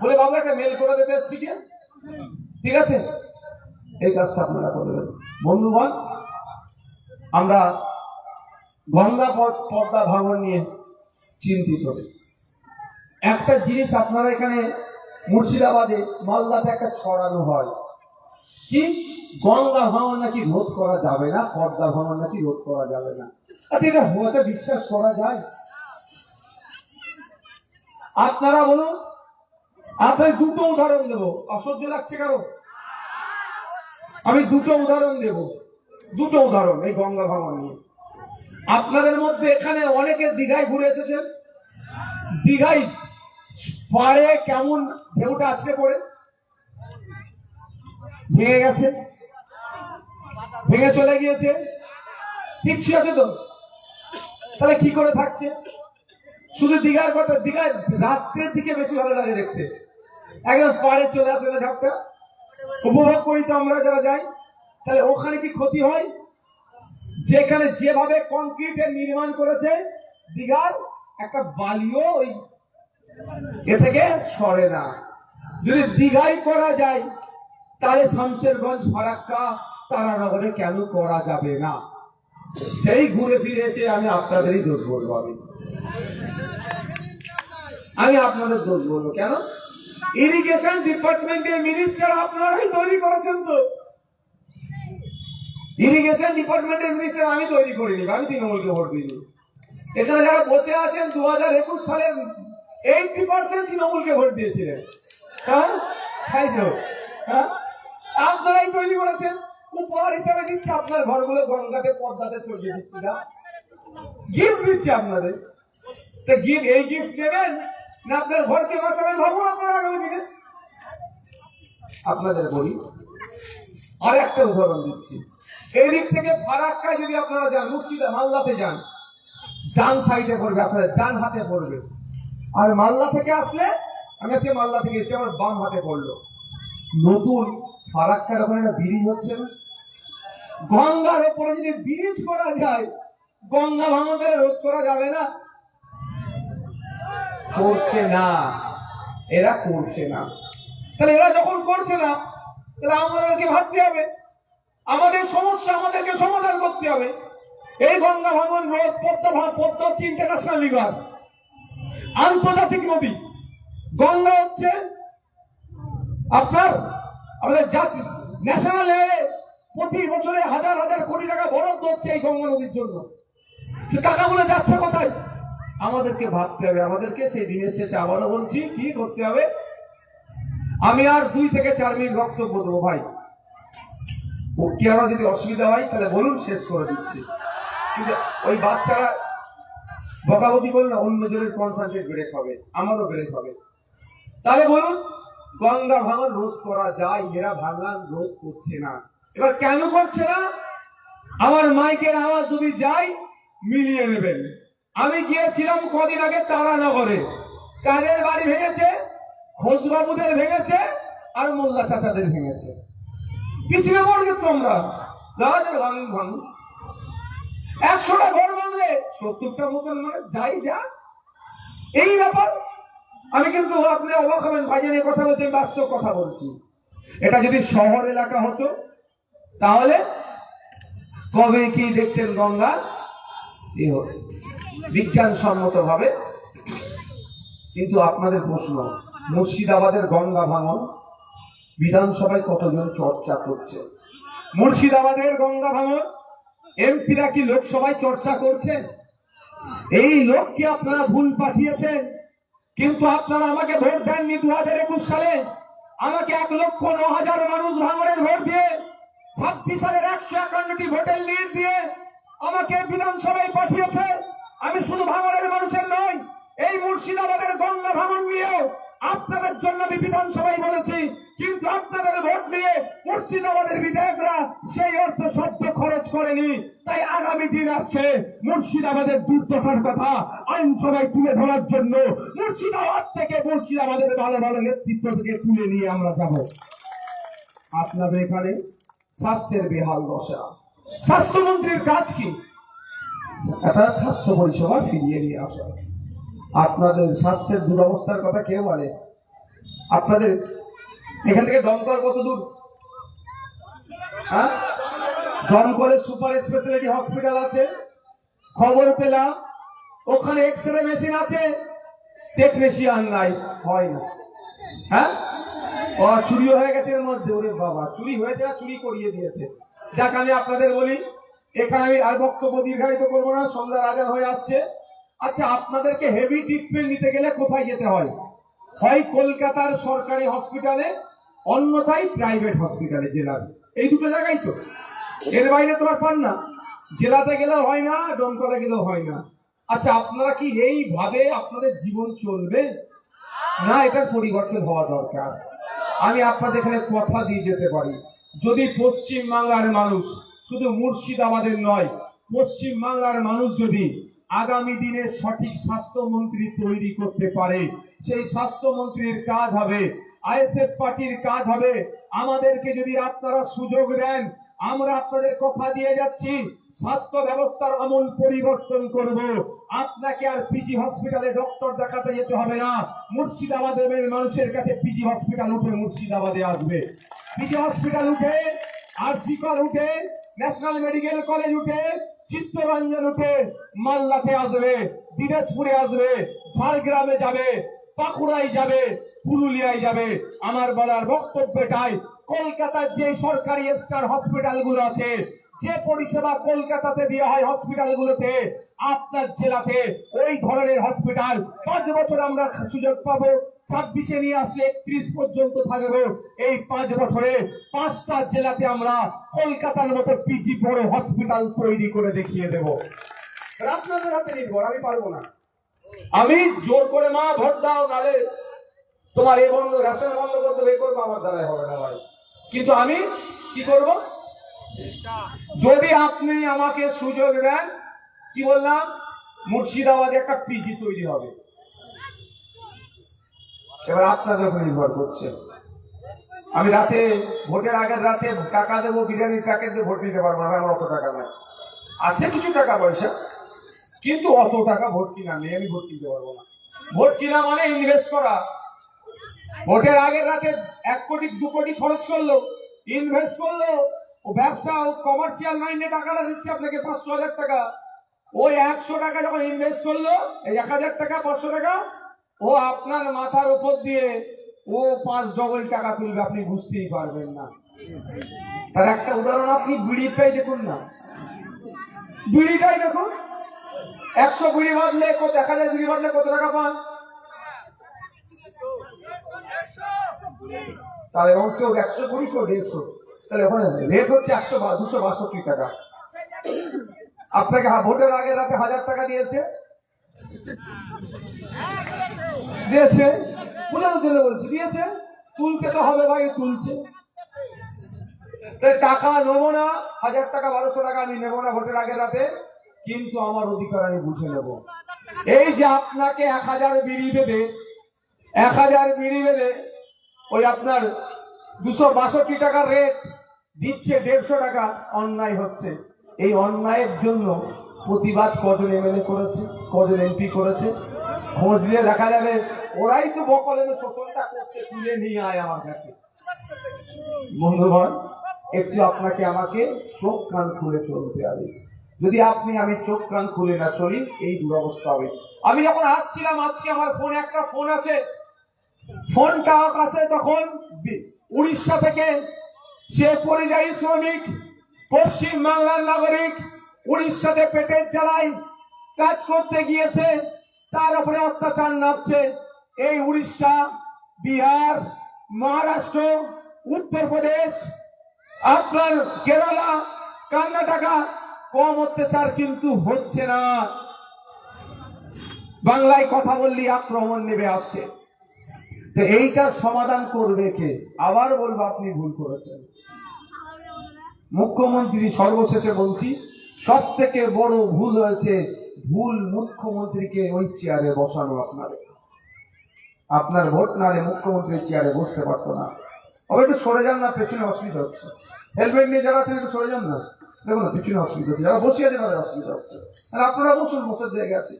বলে বাবু একটা মেল করে দেবে এসপি কে, ঠিক আছে? এই কাজটা আপনারা করবেন। বন্ধুগণ, আমরা গঙ্গা পদ্মা ভাঙন নিয়ে চিন্তিত। একটা জিনিস আপনারা এখানে মুর্শিদাবাদে মালদাতে একটা ছড়ানো হয়, কি গঙ্গা ভাঙন নাকি রোধ করা যাবে না, পদ্মা ভাঙন নাকি রোধ করা যাবে না। আচ্ছা, এটা হতে বিশ্বাস করা যায়? আপনারা বলুন। আপনার দুটো উদাহরণ দেব, অসহ্য লাগছে কারো? আমি দুটো উদাহরণ দেব, দুটো উদাহরণ এই গঙ্গা ভাঙন নিয়ে। আপনাদের মধ্যে এখানে অনেকে দীঘায় ঘুরে এসেছেন, দীঘায় পাড়ে কেমন ঢেউটা আসছে পড়ে, ভেঙে গেছে, ভেঙে চলে গিয়েছে, ঠিক আছে তো? তাহলে কি করে থাকছে? শুধু দীঘার কথা, দীঘায় রাত্রের দিকে বেশি ভালো লাগে দেখতে, একদম পাড়ে চলে আসে না ঝাপটা, উপভোগ করি তো আমরা যারা যাই। তাহলে ওখানে কি ক্ষতি হয়? যেখানে যেভাবে কংক্রিটের নির্মাণ করেছে দীঘার, একটা বালিও ওই এ থেকে সরে না। যদি দীঘায় করা যায়, তাহলে শামশেরগঞ্জ, ফারাক্কা, তারানগরে কেন করা যাবে না? সেই ঘুরে ফিরে এসে আমি আপনাদেরই দোষ বলবো, আমি আপনাদের দোষ বলবো। কেন? ইরিগেশন ডিপার্টমেন্টের মিনিস্টার আপনারাই তৈরি করেছেন তো। ইরিগেশন ডিপার্টমেন্টের মিনিস্টার আমি তৈরি করিনি, আমি তৃণমূলকে ভোট দিইনি। এখানে যারা বসে আছেন 2021 সালের 80% তৃণমূলকে ভোট দিয়েছিলেন, হ্যাঁ তাই তো? হ্যাঁ, আপনারাই তৈরি করেছেন। উপহার হিসাবে দিচ্ছে আপনার ঘরগুলো গঙ্গাতে পদ্মাতে সরিয়ে দিচ্ছি, না গিফট দিচ্ছে আপনাদের। এই গিফট নেবেন না আপনার ঘরকে বাঁচাবেন, ভাবুন আপনারা আগামী দিনে। আপনাদের বলি, আর একটা উদাহরণ দিচ্ছি। এই দিক থেকে ফারাক্কায় যদি আপনারা যান, মুর্শিদা মালদাতে যান, ডান সাইডে পড়বে, আপনাদের ডান হাতে পড়বে। আর মালদা থেকে আসলে, আমি আজকে মালদা থেকে এসে আমার বাম হাতে পড়লো। নতুন ফারাক্কার ওখানে একটা ব্রিজ হচ্ছে না, গঙ্গার ওপরে যদি ব্রিজ করা যায়, গঙ্গা ভাঙনের রোধ করা যাবে না? করছে না, এরা করছে না। তাহলে এরা যখন করছে না, তাহলে আমাদেরকে ভাবতে হবে, আমাদের সমস্যা আমাদেরকে সমাধান করতে হবে। এই গঙ্গা ভাঙন রোধ, পদ্মা হচ্ছে ইন্টারন্যাশনাল রিভার, আন্তর্জাতিক নদী। গঙ্গা হচ্ছে আপনার আমাদের জাতি ন্যাশনাল লেভেলে প্রতি বছরে হাজার হাজার কোটি টাকা বরাদ্দ হচ্ছে এই গঙ্গা নদীর জন্য। সে টাকাগুলো যাচ্ছে কোথায়? আমাদেরকে ভাবতে হবে। আমাদেরকে সেই দিনের শেষে আবারও বলছি, কি করতে হবে? আমি আর 2 থেকে 4 মিনিট বক্তব্য দেবো ভাই, ও কি আমার যদি অসুবিধা হয় তাহলে বলুন, শেষ করে দিচ্ছি। কিন্তু ওই বাচ্চারা বকাবকি করলে না, অন্য জনের কনসেন্ট্রেট ব্রেক হবে, আমারও ব্রেক হবে। তাহলে বলুন, গঙ্গা ভাঙন রোধ করা যায়, এরা ভাঙন রোধ করছে না। এবার কেন করছে না? আমার মাইকের আওয়াজ যদি যাই, মিলিয়ে নেবেন। আমি গিয়েছিলাম কদিন আগে তারানগরে, কাদের বাড়ি ভেঙেছে? ঘোষবাবুদের ভেঙেছে, আর মোল্লা চাচাদের ভেঙেছে। পিছিয়ে পড়বে তোমরা, 100টা ঘর ভাঙলে 70টা মুসলমানের যাই যা, এই ব্যাপার। আমি কিন্তু আপনি অবাক হবেন, ভাইজান কথা বলছি, বাস্তব কথা বলছি। এটা যদি শহর এলাকা হতো, তাহলে কবে কি দেখতেন গঙ্গা বিজ্ঞানসম্মত ভাবে। কিন্তু আপনাদের প্রশ্ন, মুর্শিদাবাদের গঙ্গা ভাঙন বিধানসভায় কতজন চর্চা করছে? মুর্শিদাবাদের গঙ্গা ভাঙন এমপিরা কি লোকসভায় চর্চা করছেন? এই লোককে আপনারা ভুল পাঠিয়েছেন। কিন্তু আপনারা আমাকে ভোট দেননি 2021 সালে। আমাকে 1,09,000 মানুষ ভাঙনের ভোট দিয়ে 26 সালের 151টি ভোটের লিড দিয়ে আমাকে বিধানসভায় পাঠিয়েছে। আমি শুধু ভাঙড়ের মানুষের নয়, এই মুর্শিদাবাদের গঙ্গা ভাঙন নিয়েও আপনাদের জন্য আমি বিধানসভায় বলেছি, কিন্তু আপনাদের ভোট নিয়ে মুর্শিদাবাদের বিধায়করা সেই অর্থ শব্দ খরচ করেনি। তাই আগামী দিন আসছে মুর্শিদাবাদের দুর্দশার কথা আইনসভায় তুলে ধরার জন্য। মুর্শিদাবাদ থেকে, মুর্শিদাবাদের ভালো ভালো নেতৃত্ব থেকে তুলে নিয়ে আমরা যাব। আপনাদের এখানে স্বাস্থ্যের বেহাল দশা। স্বাস্থ্যমন্ত্রীর কাজ কি? একটা স্বাস্থ্য পরিষেবা ফিরিয়ে নিয়ে আসা। আপনাদের স্বাস্থ্যের দুরবস্থার কথা কেউ বলে? আপনাদের এখান থেকে দমকল কত দূর? হ্যাঁ, দমকলের সুপার স্পেশালিটি হসপিটাল আছে। খবর পেলাম ওখানে এক্সরে মেশিন আছে, টেকনিশিয়ান নাই, হয় না। হ্যাঁ, চুরি হয়ে গেছে এর মধ্যে। ওরে বাবা, চুরি হয়েছে না চুরি করিয়ে দিয়েছে। যাক, আমি আপনাদের বলি, এখানে আমি আর বক্তব্য দীর্ঘায়িত করবো না, সন্ধ্যার আজান হয়ে আসছে। আচ্ছা, আপনাদেরকে হেভি ট্রিটমেন্ট নিতে গেলে কোথায় যেতে হয়? হয় কলকাতার সরকারি হসপিটালে, অন্যথায় প্রাইভেট হসপিটালে, জেলার। এই দুটো জায়গায় তো, এর বাইরে তো আর পান না। জেলাতে গেলেও হয় না, দমকলে গেলেও হয় না। আচ্ছা, আপনারা কি এইভাবে আপনাদের জীবন চলবে? না, এটার পরিবর্তন হওয়া দরকার। আমি আপনাদের এখানে কথা দিয়ে যেতে পারি, যদি পশ্চিম বাংলার মানুষ, শুধু মুর্শিদাবাদের নয়, পশ্চিম বাংলার মানুষ যদি আগামী দিনে সঠিক স্বাস্থ্যমন্ত্রী তৈরি করতে পারে, সেই স্বাস্থ্যমন্ত্রীর কাজ হবে আইএসএফ পার্টির কাজ হবে। আমাদেরকে যদি আপনারা সুযোগ দেন, আমরা আপনাদের কথা দিয়ে যাচ্ছি, স্বাস্থ্য ব্যবস্থার আমূল পরিবর্তন করব। আপনাকে আর পিজি হসপিটালে ডক্টর দেখাতে যেতে হবে না। মুর্শিদাবাদের মানুষের কাছে পিজি হসপিটাল উঠে মুর্শিদাবাদে আসবে। পিজি হসপিটাল উঠে, আরজিকর উঠে, ন্যাশনাল মেডিকেল কলেজ উঠে, চিত্তরঞ্জন উঠে মালদাতে আসবে, দিনাজপুরে আসবে, ঝাড়গ্রামে যাবে, বাঁকুড়ায় যাবে, পুরুলিয়ায় যাবে। আমার বলার বক্তব্য এটাই, কলকাতার যে সরকারি স্টার হসপিটাল গুলো আছে, যে পরিষেবা কলকাতাতে দেওয়া হয় হসপিটাল গুলোতে, আপনার জেলাতে ওই ধরনের হসপিটাল 5 বছর আমরা সুযোগ পাবো। 26-এ নিয়ে আসলে 31 পর্যন্ত থাকবো। এই 5 বছরে 5টা জেলাতে আমরা কলকাতার মতো পিজি বড় হসপিটাল তৈরি করে দেখিয়ে দেব। আপনাদের হাতে নির্ভর, আমি পারবো না। আমি জোর করে মা ভোট দাও, নালে তোমার এই বন্ধ, রেশন বন্ধ করতে বের করবো, আমার দ্বারাই হবে না ভাই। কিন্তু আমি কি করব? যদি আপনি আমাকে সুযোগ দেন, কি বললাম, মুর্শিদাবাদে একটা পিজি তৈরি হবে। এবার আপনাদের উপর নির্ভর করছে। আমি রাতে, ভোটের আগের রাতে টাকা দেবো, বিরিয়ানির প্যাকেট দিয়ে ভোট নিতে পারবো না, আমার অত টাকা নাই। আছে কিছু টাকা পয়সা, কিন্তু অত টাকা ভোট কিনা নেই, আমি ভোট কিনতে পারবো না। ভোট কিনা মানে ইনভেস্ট করা। ভোটের আগের রাতে 1 কোটি 2 কোটি খরচ করলো, ইনভেস্ট করলো, ও ব্যবসা, ও কমার্শিয়াল মাইন্ডে টাকাটা দিচ্ছে আপনাকে 500,000 টাকা। ওই 100 টাকা যখন ইনভেস্ট করলো, এই 1000 টাকা 500 টাকা, ও আপনার মাথার উপর দিয়ে ও 5 ডবল টাকা তুলবে, আপনি বুঝতেই পারবেন না। তার একটা উদাহরণ আপনি বিড়িটাই দেখুন না, বিড়িটাই দেখুন। 100 বিড়ি বাঁধলে, 1000 বিড়ি বাঁধলে কত টাকা পান? তাহলে কেউ 100 কুড়ি, কেউ 150, তাহলে ওখানে রেট হচ্ছে 262 টাকা। আপনাকে ভোটের আগে রাতে 1000 টাকা দিয়েছে, বোঝানোর জন্য বলছি, দিয়েছে। তুলতে তো হবে ভাই, তুলছে। টাকা নেবো না, 1000 টাকা 1200 টাকা আমি নেবো না ভোটের আগে রাতে, কিন্তু আমার অধিকার আমি বুঝে নেব। এই যে আপনাকে 1000 বিড়ি বেঁধে, 1000 বিড়ি বেঁধে ওই আপনার 262 টাকার রেট দিচ্ছে 150 টাকা, অন্যায় হচ্ছে। এই অন্যায়ের জন্য প্রতিবাদ কজন এমএলএ করেছে, কজন এমপি করেছে, খোঁজ নিয়ে দেখা যাবে ওরাই তো বকলের শোষণটা করছে, তুলে নিয়ে আয় আমার কাছে। বন্ধুগণ, একটু আপনাকে আমাকে চোখ কান খুলে চলতে হবে। যদি আমি চোখ কান খুলে না চলি, এই দুরবস্থা হবে। আমি যখন আসছিলাম, আজকে আমার ফোনে একটা ফোন আসে, ফোনটা আসে তখন উড়িষ্যা থেকে। সে পরিযায়ী শ্রমিক, পশ্চিম বাংলার নাগরিক, উড়িষ্যাতে পেটের জ্বালায় কাজ করতে গিয়েছে, তার উপরে অত্যাচার নামছে। এই উড়িষ্যা, বিহার, মহারাষ্ট্র, উত্তরপ্রদেশ, আপনার কেরালা, কর্ণাটকা কম অত্যাচার কিন্তু হচ্ছে না। বাংলায় কথা বললি আক্রমণ নেমে আসছে। তো এইটার সমাধান করবে কে? আবার বলবো, আপনি ভুল করেছেন। মুখ্যমন্ত্রী সর্বশেষে বলছি, সব থেকে বড় ভুল হয়েছে, ভুল মুখ্যমন্ত্রীকে ওই চেয়ারে বসানো। আপনার ভোট নালে মুখ্যমন্ত্রীর চেয়ারে বসতে পারতো না। আবার একটু সরে যান না, পেছনে অসুবিধা হচ্ছে। হেলমেট নিয়ে যারা আছেন একটু সরে যান না, দেখুন না পিছনে অসুবিধা হচ্ছে, যারা বসে আছে তাদের অসুবিধা হচ্ছে। আর আপনারা বসুন, বসে জায়গা আছে।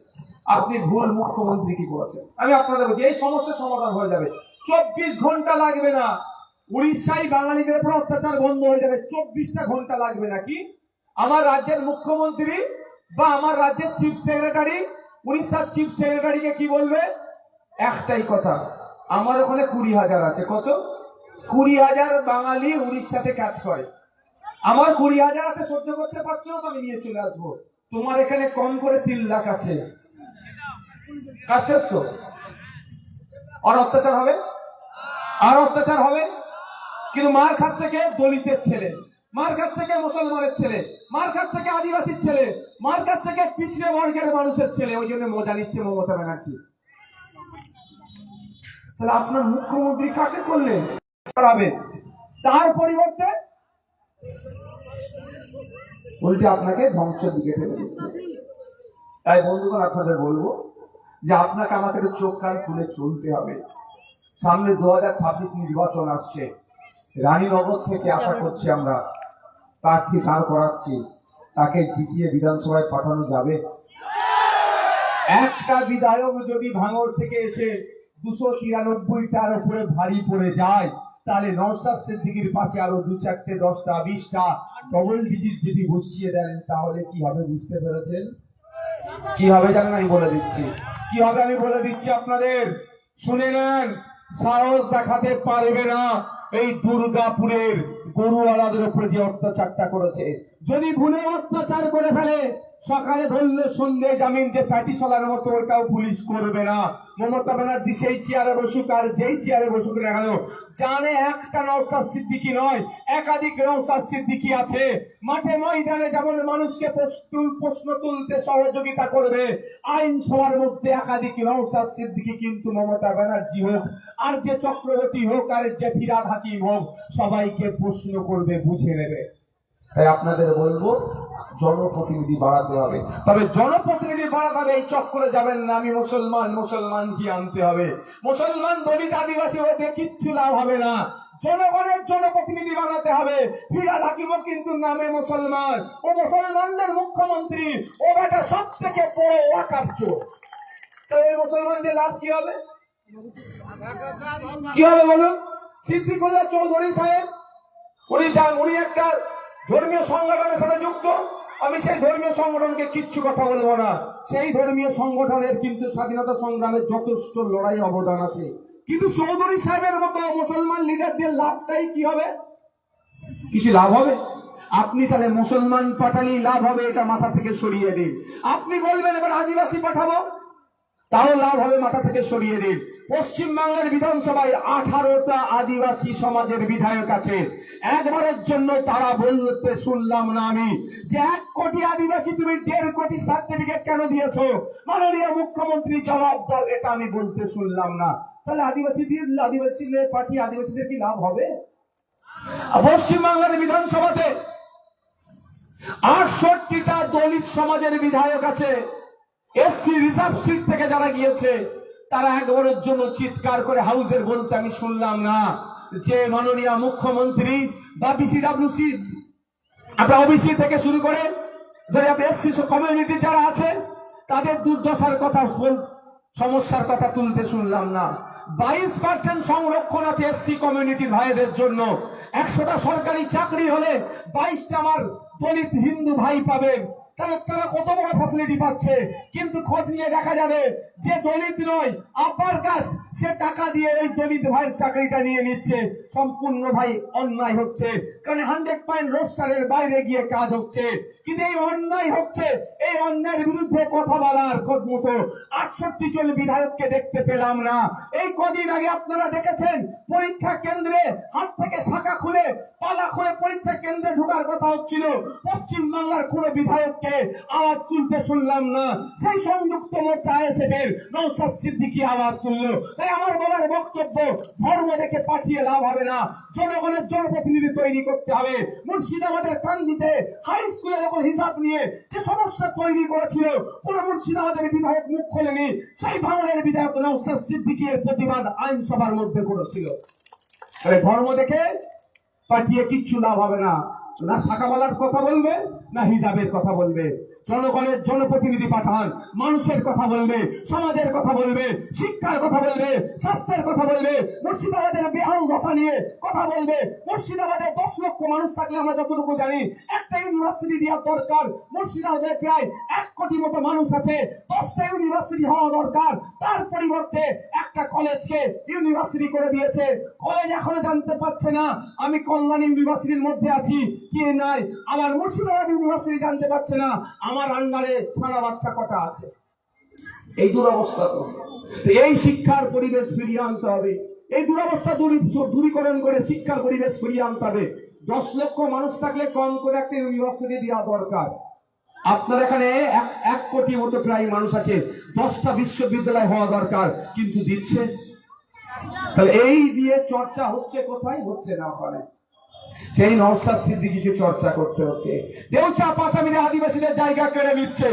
আপনি ভুল মুখ্যমন্ত্রী কি করেছেন আমি আপনাদের বলছি, এই সমস্যার সমাধান হয়ে যাবে। 24 ঘন্টা লাগবে না, উড়িষ্যায় বাঙালিদের উপর অত্যাচার বন্ধ হয়ে যাবে। 24টা ঘন্টা লাগবে নাকি? আমার রাজ্যের মুখ্যমন্ত্রী বা আমার রাজ্যের চিফ সেক্রেটারি উড়িষ্যার চিফ সেক্রেটারিকে কি বলবে? একটাই কথা, আমার ওখানে 20,000 আছে। কত? 20,000 বাঙালি উড়িষ্যাতে কাজ করে। আমার 20,000 হাতে সহ্য করতে পারছো না, আমি নিয়ে চলে আসবো। তোমার এখানে কম করে 3 লাখ আছে, কাজ শেষ তো? আর অত্যাচার হবে, আর অত্যাচার হবে। কিন্তু মার খাচ্ছে কে? দলিতের ছেলে। মার খাচ্ছে কে? মুসলমানের ছেলে। মার খাচ্ছে কে? আদিবাসীর ছেলে। মার খাচ্ছে কে? পিছড়ে বর্গের মানুষের ছেলে। ওই জন্য মজা নিচ্ছে মমতা ব্যানার্জি। তাহলে আপনার মুখ্যমন্ত্রী কাকে করলেন? তার পরিবর্তে উল্টে আপনাকে ধ্বংসের দিকে ফেলে দিচ্ছে। তাই বন্ধুগণ, আপনাদের বলবো যে আপনাকে আমাকে চোখ কান খুলে চলতে হবে। সামনে 2026 নির্বাচন আসছে। রানীনগর থেকে আশা করছি আমরা প্রার্থী দাঁড় করাচ্ছি, তাকে জিতিয়ে বিধানসভায় পাঠানো যাবে। একটা বিধায়ক যদি ভাঙড় থেকে এসে 293টার উপরে ভারী পড়ে যায়, তাহলে নওশাদ সিদ্দিকীর পাশে আরো 2-4টে 10টা 20টা ডবল ডিজিট যদি বসিয়ে দেন, তাহলে কি হবে বুঝতে পেরেছেন? কি হবে জানেন? আমি বলে দিচ্ছি কি হবে, আমি বলে দিচ্ছি আপনাদের, শুনে নেন। সাহস দেখাতে পারবে না এই দুর্গাপুরের গরুওয়ালাদের উপরে যে অত্যাচারটা করেছে। যদি ভুলে অত্যাচার করে ফেলে, সকালে ধরলে সন্ধ্যে জামিন, যে প্যাটিসলার মতো, ওটাও পুলিশ করবে না। মমতা ব্যানার্জি সেই চেয়ারে বসুক আর যেই চেয়ারে বসুক না কেন, জানে একটা নওশাদ সিদ্দিকী নয়, একাধিক নওশাদ সিদ্দিকী আছে। মাঠে ময়দানে যেমন মানুষকে প্রশ্ন তুলতে সহযোগিতা করবে, আইনসভার মধ্যে একাধিক নওশাদ সিদ্দিকী কিন্তু মমতা ব্যানার্জি হোক আর যে চক্রবর্তী হোক আর যে ফিরাদ হাকিম হোক, সবাইকে প্রশ্ন করবে, বুঝে নেবে। তাই আপনাদের বলবো, জনপ্রতিনিধি বাড়াতে হবে। তবে জনপ্রতিনিধি বাড়াতে হবে, এই চক্করে যাবেন না আমি মুসলমান মুসলমান কি আনতে হবে। মুসলমান দলিত আদিবাসী হতে কিচ্ছু লাভ হবে না। জনগণের জনপ্রতিনিধি বানাতে হবে। ফিরাদ হাকিমও কিন্তু নামে মুসলমান, ও মুসলমানদের মুখ্যমন্ত্রী, ও বেটা সব থেকে বড় ওয়াকাফ চোর। তাহলে মুসলমানদের লাভ কি হবে? কি হবে বলুন? সিদ্দিকুল্লাহ চৌধুরী সাহেব উনি একটা ধর্মীয় সংগঠনের সাথে যুক্ত। আমি সেই ধর্মীয় সংগঠনকে কিচ্ছু কথা বলবো না। সেই ধর্মীয় সংগঠনের কিন্তু স্বাধীনতা সংগ্রামের যথেষ্ট লড়াই অবদান আছে। কিন্তু চৌধুরী সাহেবের মতো মুসলমান লিডারদের লাভটাই কি হবে? কিছু লাভ হবে? আপনি তাহলে মুসলমান পাঠালেই লাভ হবে, এটা মাথা থেকে সরিয়ে দিন। আপনি বলবেন এবার আদিবাসী পাঠাবো, তাও লাভ হবে, মাথা থেকে সরিয়ে দিন। পশ্চিম বাংলার বিধানসভায় 18টা আদিবাসী সমাজের বিধায়ক আছে। একবারের জন্য তারা বলতে শুনলাম না আমি যে 1 কোটি আদিবাসী তুমি 1.5 কোটি সার্টিফিকেট কেন দিয়েছো, মাননীয় মুখ্যমন্ত্রী জবাব দাও, এটা আমি বলতে শুনলাম না। তাহলে আদিবাসীদের পার্টি আদিবাসীদের কি লাভ হবে? পশ্চিম বাংলার বিধানসভাতে 68টা দলিত সমাজের বিধায়ক আছে। এসসি রিজার্ভ সিট থেকে যারা গিয়েছে, তারা একবারের জন্য চিৎকার করে হাউসের বলতে আমি শুনলাম না যে মাননীয় মুখ্যমন্ত্রী বা বিসিডব্লিউসি, আমরা ওবিসি থেকে শুরু করে যারা এসসি কমিউনিটি যারা আছে, তাদের দুর্দশার কথা, সমস্যার কথা তুলতে শুনলাম না। 22% সংরক্ষণ আছে এসসি কমিউনিটির ভাইদের জন্য। 100টা সরকারি চাকরি হলে 22টা আমার দলিত হিন্দু ভাই পাবেন। তারা কত বড় ফ্যাসিলিটি পাচ্ছে, কিন্তু খোঁজ নিয়ে দেখা যাবে যে দলিত নয়, আপার কাস্ট, সে টাকা দিয়ে ওই দলিত ভাইয়ের চাকরিটা নিয়ে নিচ্ছে। সম্পূর্ণ ভাই অন্যায় হচ্ছে, কারণ 100 পয়েন্ট রোস্টারের বাইরে গিয়ে কাজ হচ্ছে। কিন্তু এই অন্যায় হচ্ছে, এই অন্যায়ের বিরুদ্ধে কথা বলার মতো 68 জন বিধায়ককে দেখতে পেলাম না। এই কদিন আগে আপনারা দেখেছেন পরীক্ষা কেন্দ্রে হাত থেকে শাখা খুলে পালা খুলে পরীক্ষা কেন্দ্রে ঢোকার কথা হচ্ছিল, পশ্চিম বাংলার কোন বিধায়ককে আওয়াজ তুলতে শুনলাম না। সেই সংযুক্ত মোর্চা আইএসএফ এর নওশাদ সিদ্দিকী আওয়াজ তুললো। তাই আমার বলার বক্তব্য, ধর্ম দেখে পাঠিয়ে লাভ হবে না, জনগণের জনপ্রতিনিধি তৈরি করতে হবে। মুর্শিদাবাদের কান্দিতে হাই স্কুলে যখন হিসাব নিয়ে যে সমস্যা তৈরি করেছিল, কোন মুর্শিদাবাদের বিধায়ক মুখ খোলেনি। সেই ভাঙনের বিধায়ক নওশাদ সিদ্দিকী এর প্রতিবাদ আইনসভার মধ্যে করেছিল। ধর্ম দেখে পাঠিয়ে কিচ্ছু লাভ হবে না, না শাখাওয়ালার কথা বলবে, না হিজাবের কথা বলবে। জনগণের জনপ্রতিনিধি পাঠান, মানুষের কথা বলবে, সমাজের কথা বলবে, শিক্ষার কথা বলবে, স্বাস্থ্যের কথা বলবে, মুর্শিদাবাদের বেহাল দশা নিয়ে কথা বলবে। মুর্শিদাবাদে 10 লক্ষ মানুষ থাকলে আমরা যতটুকু জানি একটা ইউনিভার্সিটি দেওয়ার দরকার। মুর্শিদাবাদে প্রায় 1 কোটি মতো মানুষ আছে, 10টা ইউনিভার্সিটি হওয়া দরকার। তার পরিবর্তে একটা কলেজকে ইউনিভার্সিটি করে দিয়েছে। কলেজ এখনো জানতে পারছে না আমি কল্যাণ ইউনিভার্সিটির মধ্যে আছি কি নাই, আমার মুর্শিদাবাদ ইউনিভার্সিটি জানতে পারছে না আমার আন্ডারে ছানা বাচ্চা কটা আছে। এই দুরবস্থা। তো এই শিক্ষার পরিবেশ ফিরিয়ে আনতে হবে, এই দুরবস্থা দূরীকরণ করে শিক্ষার পরিবেশ ফিরিয়ে আনতে হবে। 10 লক্ষ মানুষ থাকলে কম করে একটা ইউনিভার্সিটি দেওয়া দরকার। আপনার এখানে 1 কোটি মতো প্রায় মানুষ আছে, 10টা বিশ্ববিদ্যালয় হওয়া দরকার, কিন্তু দিচ্ছে। তাহলে এই দিয়ে চর্চা হচ্ছে কোথায়? হচ্ছে না ওখানে। সেই নওশাদ সিদ্দিকীকে চর্চা করতে হচ্ছে। দেউচা পাঁচামিরে আদিবাসীদের জায়গা কেড়ে নিচ্ছে।